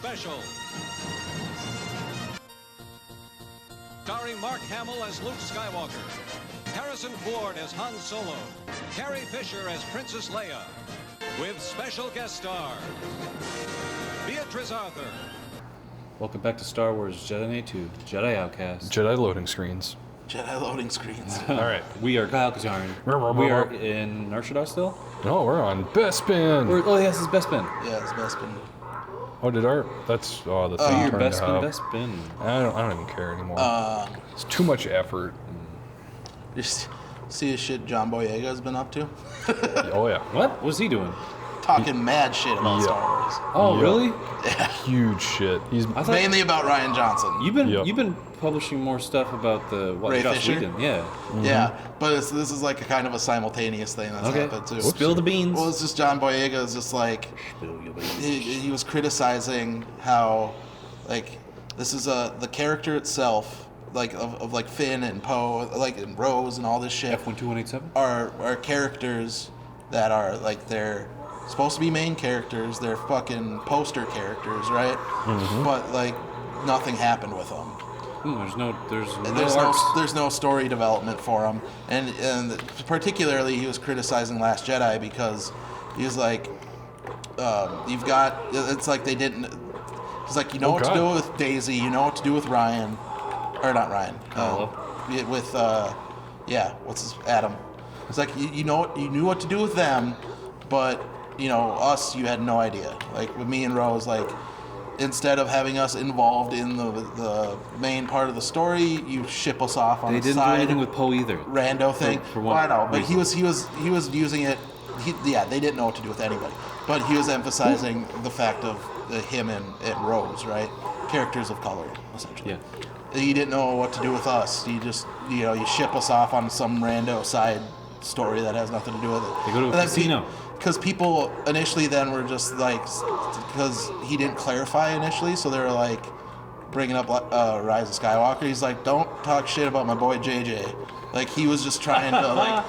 Special. Starring Mark Hamill as Luke Skywalker, Harrison Ford as Han Solo, Carrie Fisher as Princess Leia, with special guest star Beatrice Arthur. Welcome back to Star Wars Jedi Knight 2, Jedi Outcast. Jedi loading screens. Jedi loading screens. All right. We are Kyle Kazarian. We are in Narshadar still? No, we're on Bespin. Oh, yes, it's Bespin. Yeah, it's Bespin. Oh, did our... That's... Oh, the thing turned Bespin. I don't even care anymore. It's too much effort. Just see the shit John Boyega's been up to? Oh, yeah. What was he doing? Talking mad shit about Star Wars. Oh, really? Yeah. Huge shit. He's Mainly about Rian Johnson. You've been publishing more stuff about the Ray Joss Fisher? Whedon. Yeah. Mm-hmm. Yeah, but this is like a kind of a simultaneous thing that's happened too. Spill the beans. Well, it's just John Boyega is just like he was criticizing how like this is the character itself like of like Finn and Poe like and Rose and all this shit F12187 are characters that are like they're supposed to be main characters. They're fucking poster characters, right? Mm-hmm. But like nothing happened with them. There's no story development for him, and particularly he was criticizing Last Jedi because he was like, it's like they didn't. He's like, you know what to do with Daisy, you know what to do with Ryan, or not Ryan, Adam. It's like you knew what to do with them, but us you had no idea. Like with me and Rose, like. Instead of having us involved in the main part of the story, you ship us off on the side. They didn't do anything with Poe either. Rando thing. Well, I know, but he was using it. They didn't know what to do with anybody. But he was emphasizing the fact of him and Rose, right? Characters of color, essentially. Yeah. He didn't know what to do with us. You just you ship us off on some rando side story that has nothing to do with it. They go to a casino. Because people initially then were just like, because he didn't clarify initially, so they were like bringing up Rise of Skywalker. He's like, don't talk shit about my boy JJ. Like he was just trying to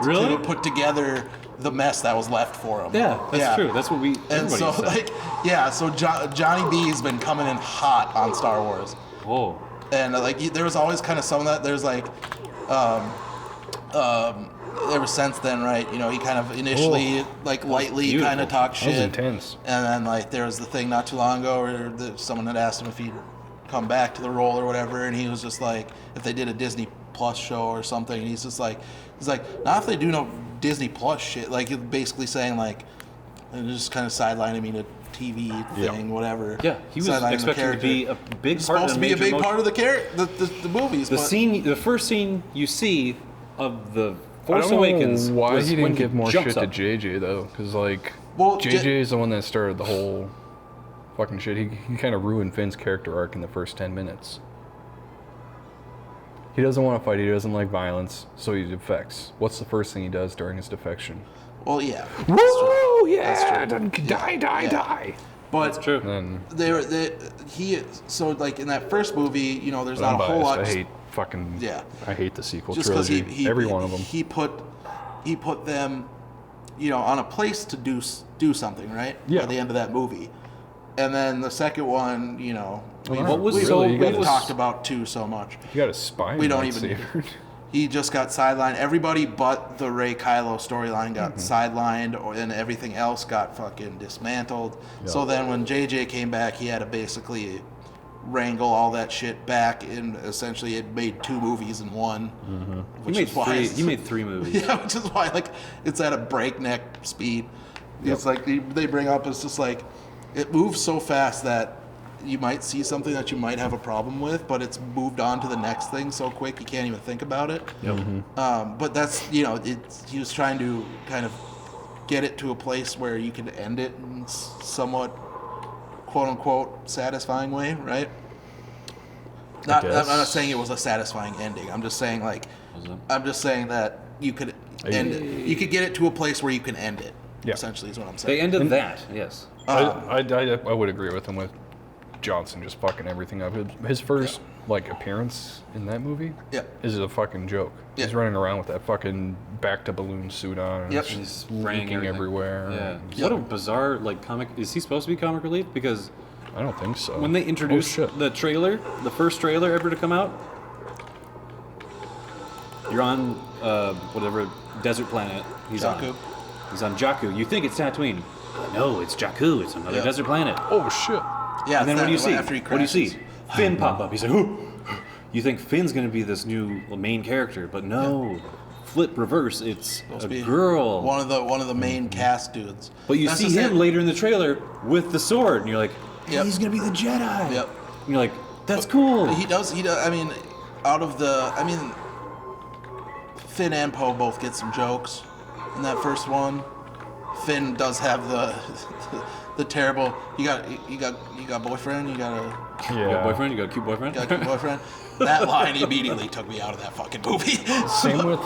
really? to put together the mess that was left for him. Yeah, that's true. That's what and so said. So Johnny B has been coming in hot on Star Wars. Whoa. And like there was always kind of some of that. There's like. Ever since then, right? He kind of initially lightly kind of talked shit. That was intense. And then there was the thing not too long ago where someone had asked him if he'd come back to the role or whatever, and he was just like, if they did a Disney Plus show or something, and he's like, not if they do no Disney Plus shit. Like basically saying like, and just kind of sidelining me to TV thing, whatever. Yeah, he was expected to be a big part. Supposed to be a big part of the movies. The first scene you see of the Force I don't Awakens. Know why was he didn't give more shit up. to JJ though? Because JJ is the one that started the whole fucking shit. He kind of ruined Finn's character arc in the first 10 minutes. He doesn't want to fight. He doesn't like violence, so he defects. What's the first thing he does during his defection? Well, yeah. Woo! Yeah, die. But that's true. Then so like in that first movie, there's not a whole lot. I hate the sequel just trilogy. He every one of them. He put them, on a place to do something, right? Yeah. At the end of that movie, and then the second one, we've talked about too so much. You got a spy. We don't even. He just got sidelined. Everybody but the Rey Kylo storyline got sidelined, and everything else got fucking dismantled. Yep. So then when JJ came back, he had to basically wrangle all that shit back, and essentially it made 2 movies in one. Mm-hmm. You made 3 movies. Yeah, which is why it's at a breakneck speed. Yep. It's like they bring up, it's just like it moves so fast that you might see something that you might have a problem with, but it's moved on to the next thing so quick you can't even think about it. Yep. Mm-hmm. But that's he was trying to kind of get it to a place where you can end it in somewhat quote unquote satisfying way, right? I'm not saying it was a satisfying ending. I'm just saying that you could you could get it to a place where you can end it. Yeah. Essentially is what I'm saying. They ended that, yes. I would agree with him with Johnson just fucking everything up. His first like appearance in that movie Yep. is a fucking joke. Yep. He's running around with that fucking back to balloon suit on. And Yep. it's He's just spraying leaking everything. everywhere. Yeah. and- What a bizarre like comic. Is he supposed to be comic relief? Because I don't think so. when they introduced the trailer, the first trailer ever to come out, you're on whatever desert planet he's Jakku. on. He's on Jakku. You think it's Tatooine? No, it's Jakku. It's another desert planet. Oh shit! Yeah. And then what do you see? After he What do you crashes. see? Finn pop up. He's like, ooh. You think Finn's gonna be this new main character, but no. Flip reverse. It's Supposed a to be girl. One of the main cast dudes. But you That's see just him it. later in the trailer with the sword, and you're like, Yep. he's gonna be the Jedi. Yep. And you're like, that's cool. He does. I mean, Finn and Poe both get some jokes in that first one. Finn does have the terrible. You got boyfriend. You got a You got a boyfriend? You got a cute boyfriend? boyfriend. That line immediately took me out of that fucking movie. Same with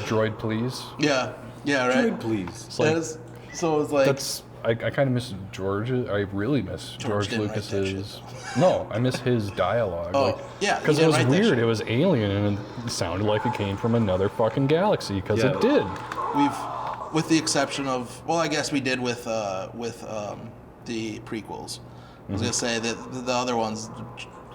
Droid, please. Yeah. Right. Droid, please. It's like, So it's like that's I kind of miss George. I really miss George didn't write that Lucas's. No, I miss his dialogue. Oh, yeah, he because it didn't was write that weird. shit. It was alien, and it sounded like it came from another fucking galaxy. Because Yeah. it did. with the exception of, well, I guess we did with the prequels. I was gonna say that the other ones,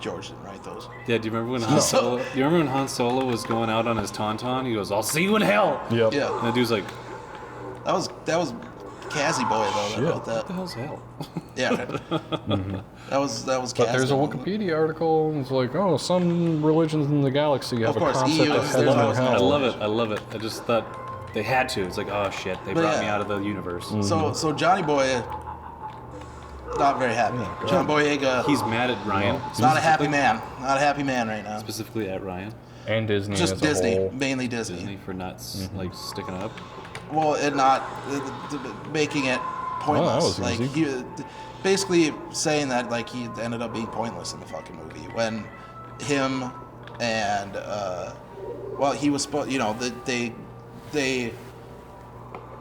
George didn't write those. Yeah, do you remember when Han Solo? Do you remember when Han Solo was going out on his tauntaun? He goes, "I'll see you in hell." Yep. Yeah, And the dude's like, that was Cassie Boy though that Shit. wrote "What that. the hell's hell?" Yeah, that was But Cassie. there's a Wikipedia article, and it's like, oh, some religions in the galaxy have Of course, a concept EU, of there's heaven and always- I hell. love it. I just thought they had to. It's like, oh shit, they But brought yeah. me out of the universe. So Johnny Boy, not very happy. John Boyega, He's mad at Ryan. not a happy man. Not a happy man right now. Specifically at Ryan And Disney Just as Disney, a whole. mainly Disney. Disney for not like sticking up. Well, and not making it pointless. was Like easy. he, basically saying that like he ended up being pointless in the fucking movie when him and well, he was supposed. You know, they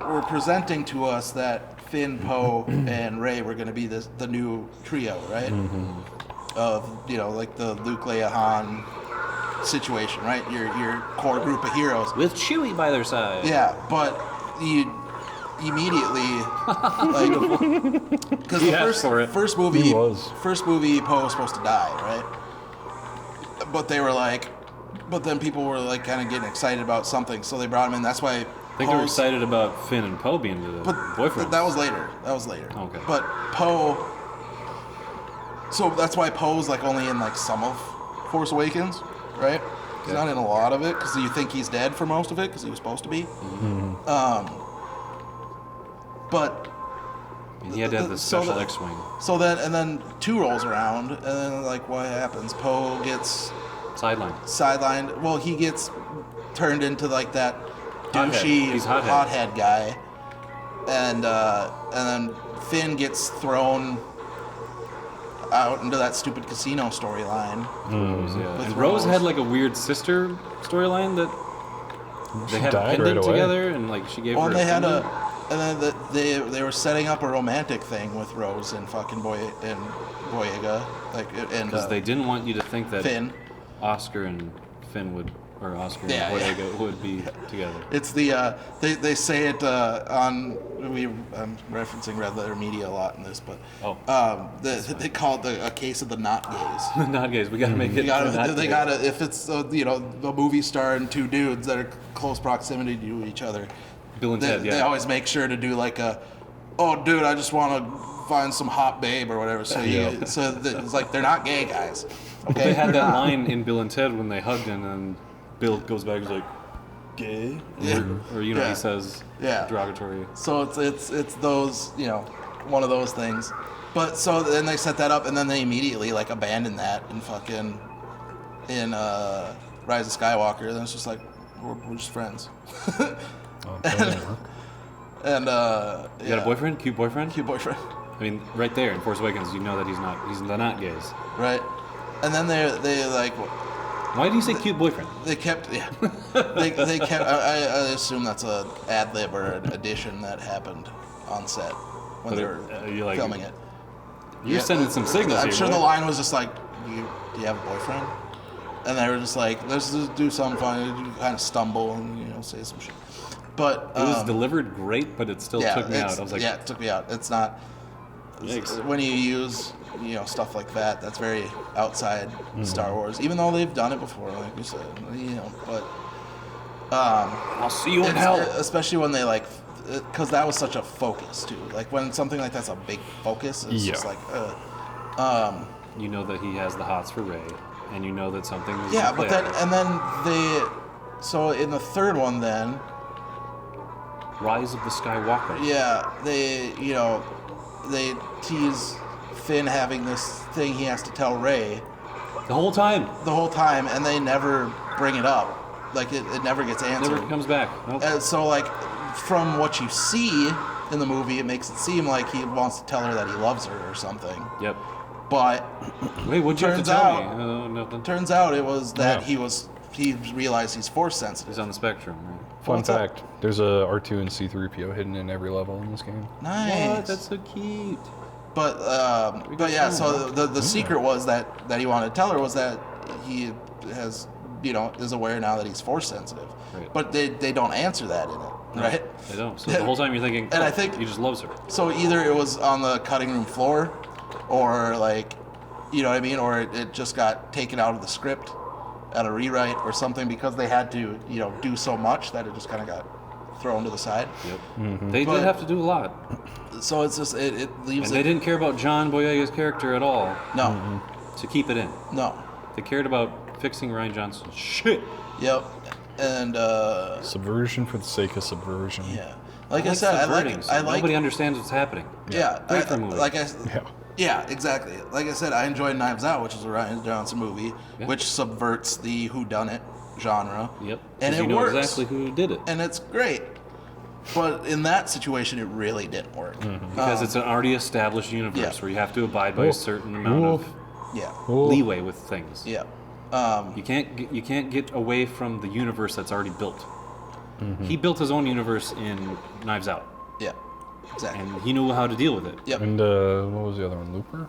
were presenting to us that Finn, Poe, and Rey were going to be the new trio, right? Of like the Luke, Leia, Han situation, right? Your core group of heroes. With Chewie by their side. Yeah, but you immediately like because He the asked for it. first movie He was. Poe was supposed to die, right? But they were like, but then people were like kind of getting excited about something, so they brought him in. That's why I think they were excited about Finn and Poe being the boyfriend. That was later. Okay. But Poe. So that's why Poe's like only in like some of Force Awakens, right? He's not in a lot of it because you think he's dead for most of it because he was supposed to be. But he had to have the so special the- X-wing. so then 2 rolls around, and then like what happens? Poe gets Sideline. sidelined. Well, he gets turned into like that Hothead. douchey He's hothead. hothead guy, and then Finn gets thrown out into that stupid casino storyline. Rose, yeah. With And Rose Rose. had like a weird sister storyline that they had a died pendant right away. together, and like she gave Well, her. and they had pendant. and then they were setting up a romantic thing with Rose and fucking Boyega, like and Because they didn't want you to think that Finn. Oscar and Finn would, or Oscar Yeah, and yeah. Boyega would be together. It's the they say it on I'm referencing Red Letter Media a lot in this, but they call it a case of the not gays. Not gays. We gotta make it. not They gays. gotta if it's a movie star and 2 dudes that are close proximity to each other. Bill and Ted. They Yeah. always make sure to do like oh dude, I just want to find some hot babe or whatever. So it's like they're not gay guys. Okay. They had They're that not. line in Bill and Ted when they hugged, and Bill goes back and is like, "Gay," Yeah. or Yeah. he says Yeah. derogatory. So it's those one of those things. But so then they set that up, and then they immediately like abandon that and fucking in Rise of Skywalker. And it's just like we're just friends. And You got a boyfriend? Cute boyfriend? Cute boyfriend, I mean, right there in Force Awakens, you know that he's the not gays. right? And then they like Why do you say cute boyfriend? they kept they kept. I assume that's a ad lib or an addition that happened on set when But they it- were you're like- filming it. You're sending some signals I'm here, sure boy. the line was just like, do you have a boyfriend? and they were just like, let's just do something fun. You kind of stumble and say some shit. But it was delivered great, but it still took me out. I was like, it took me out. It's not when you use stuff like that. That's very outside Star Wars, even though they've done it before, like you said. But I'll see you in hell. Especially when they because that was such a focus too. Like when something like that's a big focus, it's just like. You know that he has the hots for Rey, and you know that something is but then so in the third one then. Rise of the Skywalker. Yeah, they tease Finn having this thing he has to tell Rey. The whole time, and they never bring it up. Like it never gets answered. Never comes back. Nope. So from what you see in the movie, it makes it seem like he wants to tell her that he loves her or something. Yep. But wait, what'd you have to tell me? Nothing. Turns out it was that he realized he's force sensitive. He's on the spectrum, right? Fun fact, there's a R2 and C-3PO hidden in every level in this game. Nice. What? That's so cute. But yeah, so the secret was that he wanted to tell her was that he has, is aware now that he's force sensitive. Right. But they don't answer that in it, right? No, they don't. So the whole time you're thinking, and I think he just loves her. So either it was on the cutting room floor, or you know what I mean, or it just got taken out of the script at a rewrite or something because they had to, do so much that it just kind of got thrown to the side. Yep. Mm-hmm. They did have to do a lot. So it's just it leaves. And they didn't care about John Boyega's character at all. No. Mm-hmm. To keep it in. No. They cared about fixing Rian Johnson's shit. Yep. And subversion for the sake of subversion. Yeah. Like I said, I like. Nobody understands what's happening. Yeah. Great for a movie. Yeah, exactly. Like I said, I enjoyed Knives Out, which is a Rian Johnson movie, which subverts the whodunit genre. Yep. And it works. Works. Exactly who did it. And it's great. But in that situation, it really didn't work. Mm-hmm. Because it's an already established universe where you have to abide by a certain amount of leeway with things. Yeah. You can't get away from the universe that's already built. Mm-hmm. He built his own universe in Knives Out. Yeah. Exactly. And he knew how to deal with it. Yep. And what was the other one? Looper?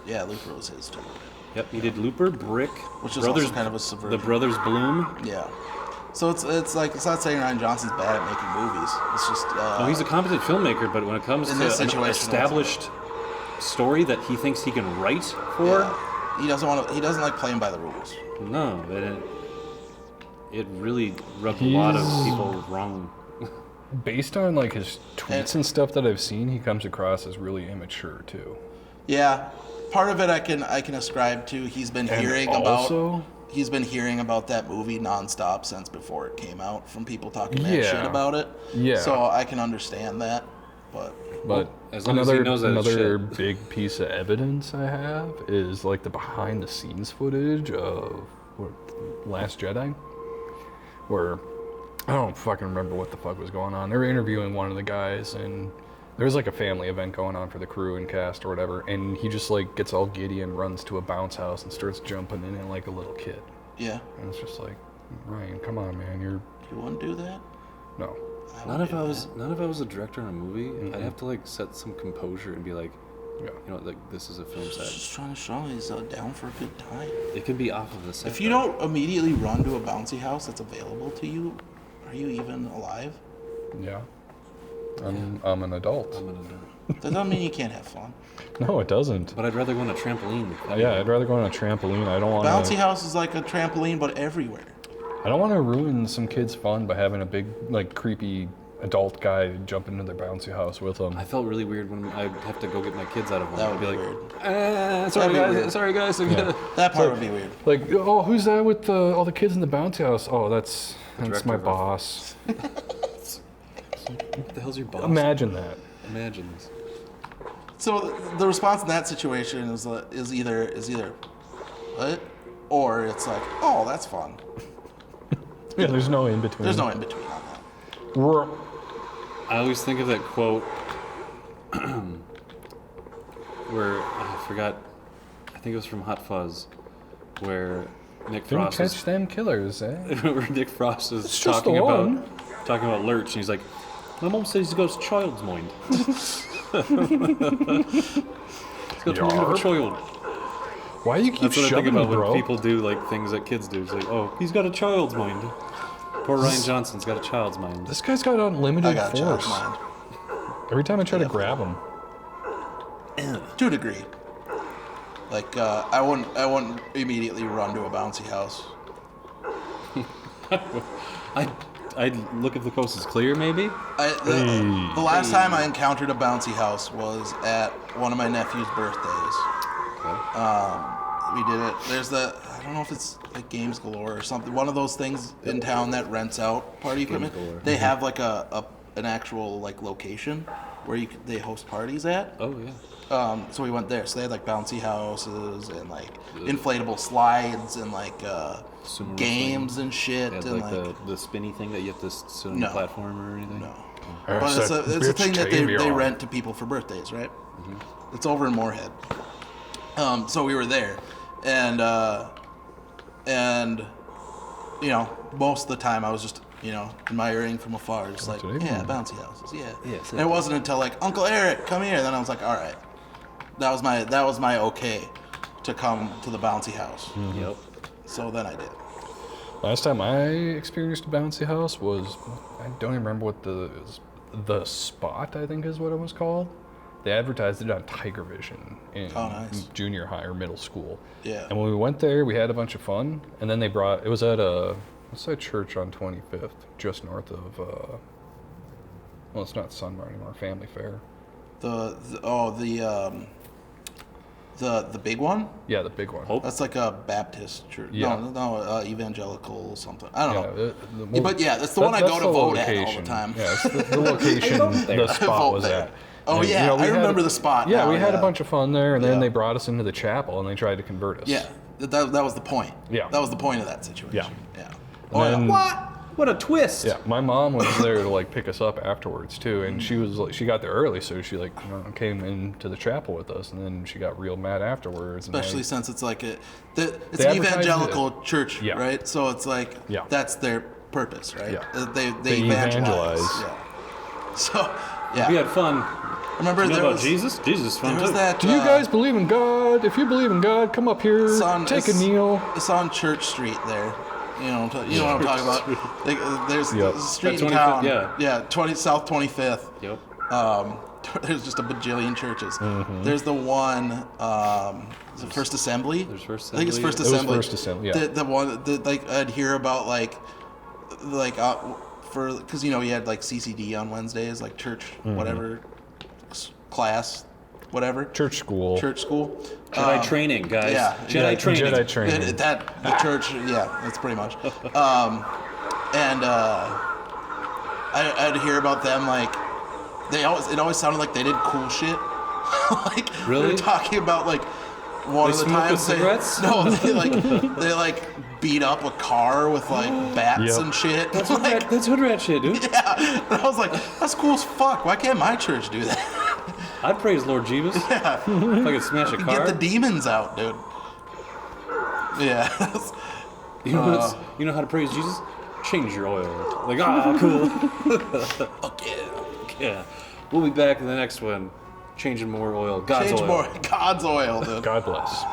Yeah, Looper was his too. Yep, he did Looper, Brick, which is also kind of a subversion. The Brothers Bloom. Yeah. So it's not saying Rian Johnson's bad at making movies. It's just no, he's a competent filmmaker, but when it comes to an established story that he thinks he can write for, he doesn't like playing by the rules. No, it really rubbed a lot of people wrong. Based on his tweets and stuff that I've seen, he comes across as really immature too. Yeah, part of it I can ascribe to. He's been hearing about that movie nonstop since before it came out from people talking mad shit about it. Yeah. So I can understand that, but as long as he knows that another big piece of evidence I have is the behind the scenes footage of Last Jedi, where I don't fucking remember what the fuck was going on. They were interviewing one of the guys, and there was a family event going on for the crew and cast or whatever, and he just gets all giddy and runs to a bounce house and starts jumping in it like a little kid. Yeah. And it's just Ryan, come on, man, You wouldn't do that? No. Not if I was a director in a movie. Mm-hmm. I'd have to set some composure and be this is a film set. Just trying to show he's down for a good time. It could be off of the set. If you don't immediately run to a bouncy house that's available to you, are you even alive? Yeah. I'm an adult. That doesn't mean you can't have fun. No, it doesn't. But I'd rather go on a trampoline. I'd rather go on a trampoline. I don't want bouncy house is like a trampoline, but everywhere. I don't want to ruin some kid's fun by having a big, creepy adult guy jump into their bouncy house with them. I felt really weird when I'd have to go get my kids out of one. That would be weird. Sorry guys. Yeah. That part would be weird. Who's that with all the kids in the bouncy house? Oh, that's my boss. What the hell's your boss? Imagine that. Imagine this. So the response in that situation is either what, or it's oh, that's fun. Yeah, there's no in between. There's no in between on that. I always think of that quote where I forgot. I think it was from Hot Fuzz, where Nick Frost don't catch them killers, eh? where Nick Frost is talking about Lurch, and he's like, "My mom says he goes child's mind." He's got the mind of a child. Why do you keep That's what I think shoving me, about bro? when people do like things that kids do. It's like, oh, he's got a child's mind. Poor Rian Johnson's got a child's mind. This guy's got unlimited I got a child's force. mind. Every time I try to grab him. To a degree. Like, I wouldn't immediately run to a bouncy house. I'd look if the coast is clear, maybe. The last time I encountered a bouncy house was at one of my nephew's birthdays. Okay. We did it. There's I don't know if it's like Games Galore or something. One of those things in town that rents out party equipment. Galore. They have like an actual like location where they host parties at. Oh yeah. So we went there. So they had like bouncy houses and like inflatable slides and like Sumo games thing. and shit. They had, and like the spinny thing that you have to sit on No. the platform or anything. No. Alright, But so it's a bitch thing that came they on. rent to people for birthdays, right? It's over in Moorhead. So we were there, and you know, most of the time I was just admiring from afar, just like, What's it yeah, even? bouncy houses, yeah. Yeah, And it wasn't until like, Uncle Eric, come here. Then I was like, all right, that was my okay to come to the bouncy house. Yep. So then I did. Last time I experienced a bouncy house was, I don't even remember what the spot, I think is what it was called. They advertised it on Tiger Vision in Oh, nice. junior high or middle school. Yeah. And when we went there, we had a bunch of fun. And then it was at what's that church on 25th, just north of, well, it's not Sunbar anymore, Family Fair. The big one. Yeah, the big one. Hope? That's like a Baptist church. Yeah. No, evangelical something. I don't know. Yeah, But yeah, that's the one I go to vote at all the location. time. Yeah, it's the location the spot Vote was there. at. Oh, And, yeah, we I had remember the spot Yeah, now, we had yeah. a bunch of fun there, and then Yeah. they brought us into the chapel, and they tried to convert us. Yeah, that was the point. Yeah. That was the point of that situation. Yeah. Oh, then- what? What a twist! Yeah, my mom was there to like pick us up afterwards too, and she was like, she got there early, so she like came into the chapel with us, and then she got real mad afterwards. Especially since it's like it's an advertise evangelical church, Yeah. right? So it's like Yeah. that's their purpose, right? Yeah. They evangelize. Yeah. So yeah, We had fun. remember You know there about was Jesus? Jesus is fun there was too. that. Do you guys believe in God? If you believe in God, come up here, take a kneel. It's on Church Street there. You know what I'm talking about. Like, there's Yep. a street That in 25th, town. yeah. 20 South 25th. Yep. There's just a bajillion churches. Mm-hmm. There's the one, is it First Assembly? There's First I think it's Assembly. First It was Assembly. First Assembly, yeah. The one that like I'd hear about because you had like CCD on Wednesdays, like church whatever class, whatever Church school. church school. Jedi training, guys. yeah, Jedi training. Jedi training. The church, yeah, that's pretty much. I'd hear about them like it always sounded like they did cool shit. Like Really? they're talking about like one They of the smoke with times cigarettes? they beat up a car with like bats Yep. and shit. That's Like, hood rat shit, dude. yeah, and I was like, that's cool as fuck. Why can't my church do that? I'd praise Lord Jeebus. Yeah. If I could smash a car. Get the demons out, dude. Yeah. You know how to praise Jesus? Change your oil. Like, cool. Fuck yeah. Yeah. We'll be back in the next one. Changing more oil. God's Change oil. more God's oil, dude. God bless.